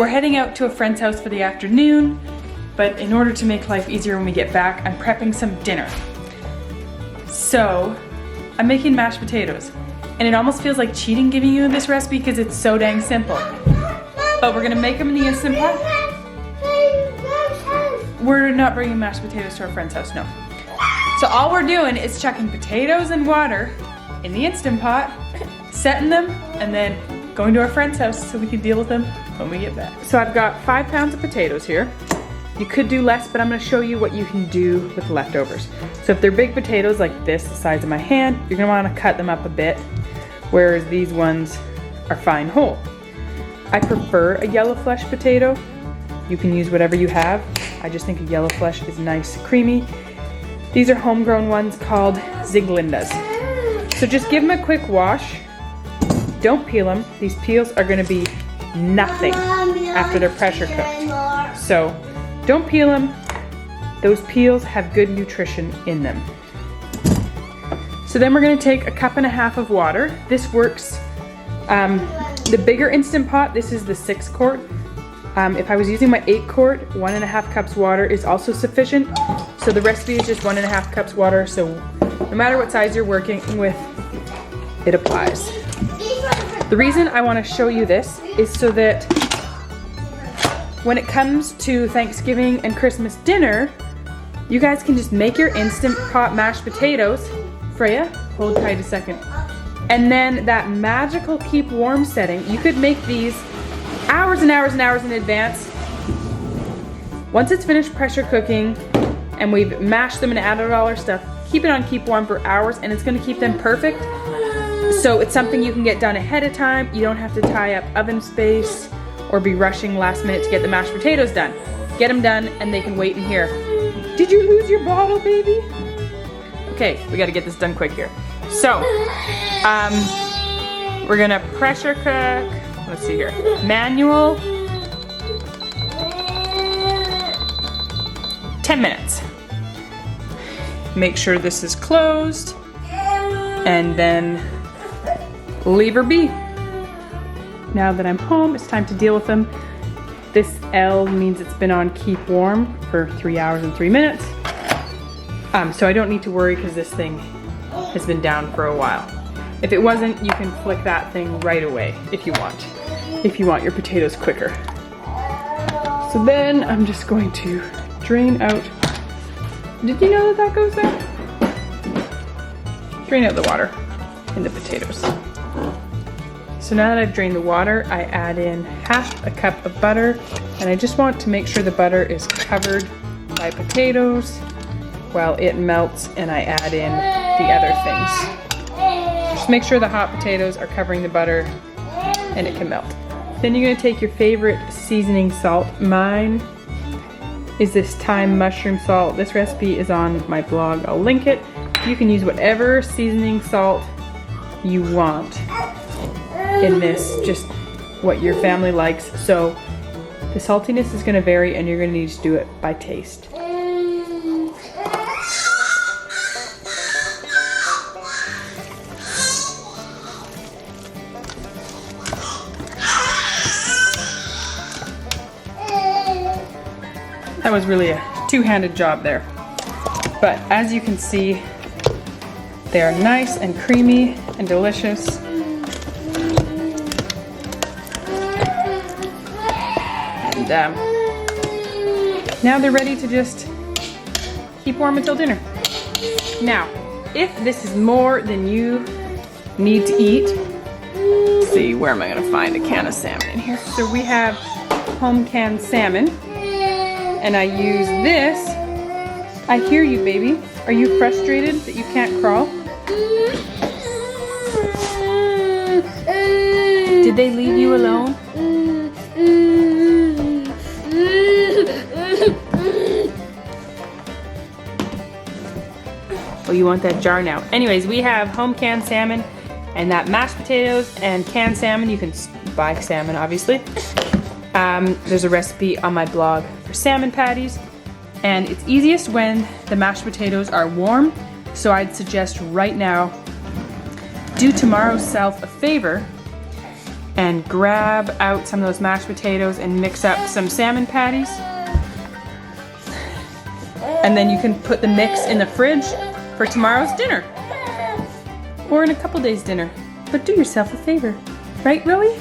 We're heading out to a friend's house for the afternoon, but in order to make life easier when we get back, I'm prepping some dinner. So, I'm making mashed potatoes, and it almost feels like cheating giving you this recipe because it's so dang simple. But we're gonna make them in the Instant Pot. We're not bringing mashed potatoes to our friend's house, no. So all we're doing is chucking potatoes and water in the Instant Pot, setting them, and then going to our friend's house so we can deal with them when we get back. So I've got 5 pounds of potatoes here. You could do less, but I'm gonna show you what you can do with leftovers. So if they're big potatoes like this, the size of my hand, you're gonna wanna cut them up a bit, whereas these ones are fine whole. I prefer a yellow flesh potato. You can use whatever you have. I just think a yellow flesh is nice, creamy. These are homegrown ones called Zieglindas. So just give them a quick wash. Don't peel them. These peels are gonna be nothing after they're pressure cooked. So don't peel them. Those peels have good nutrition in them. So then we're gonna take a 1.5 cups of water. This works, the bigger Instant Pot, this is the 6 quart. If I was using my 8 quart, 1.5 cups water is also sufficient. So the recipe is just 1.5 cups water, so no matter what size you're working with, it applies. The reason I want to show you this is so that when it comes to Thanksgiving and Christmas dinner, you guys can just make your Instant Pot mashed potatoes. Freya, hold tight a second. And then that magical keep warm setting, you could make these hours and hours and hours in advance. Once it's finished pressure cooking and we've mashed them and added all our stuff, keep it on keep warm for hours and it's gonna keep them perfect. So it's something you can get done ahead of time. You don't have to tie up oven space or be rushing last minute to get the mashed potatoes done. Get them done and they can wait in here. Did you lose your bottle, baby? Okay, we gotta get this done quick here. So, we're gonna pressure cook. Let's see here. Manual. 10 minutes. Make sure this is closed. And then leave her be. Now that I'm home, it's time to deal with them. This L means it's been on keep warm for 3 hours and 3 minutes. So I don't need to worry because this thing has been down for a while. If it wasn't, you can flick that thing right away if you want your potatoes quicker. So then I'm just going to drain out. Did you know that goes there? Drain out the water in the potatoes. So now that I've drained the water, I add in 1/2 cup of butter, and I just want to make sure the butter is covered by potatoes while it melts and I add in the other things. Just make sure the hot potatoes are covering the butter and it can melt. Then you're gonna take your favorite seasoning salt. Mine is this thyme mushroom salt. This recipe is on my blog, I'll link it. You can use whatever seasoning salt you want in this, just what your family likes. So the saltiness is gonna vary and you're gonna need to do it by taste. That was really a two-handed job there. But as you can see, they are nice and creamy and delicious. And now they're ready to just keep warm until dinner. Now, if this is more than you need to eat, let's see, where am I gonna find a can of salmon in here? So we have home canned salmon. And I use this. I hear you, baby. Are you frustrated that you can't crawl? Did they leave you alone? Oh, you want that jar now. Anyways, we have home canned salmon and that mashed potatoes and canned salmon. You can buy salmon, obviously. There's a recipe on my blog for salmon patties, and it's easiest when the mashed potatoes are warm. So I'd suggest right now, do tomorrow's self a favor and grab out some of those mashed potatoes and mix up some salmon patties. And then you can put the mix in the fridge for tomorrow's dinner. Or in a couple days' dinner. But do yourself a favor. Right, Rowie?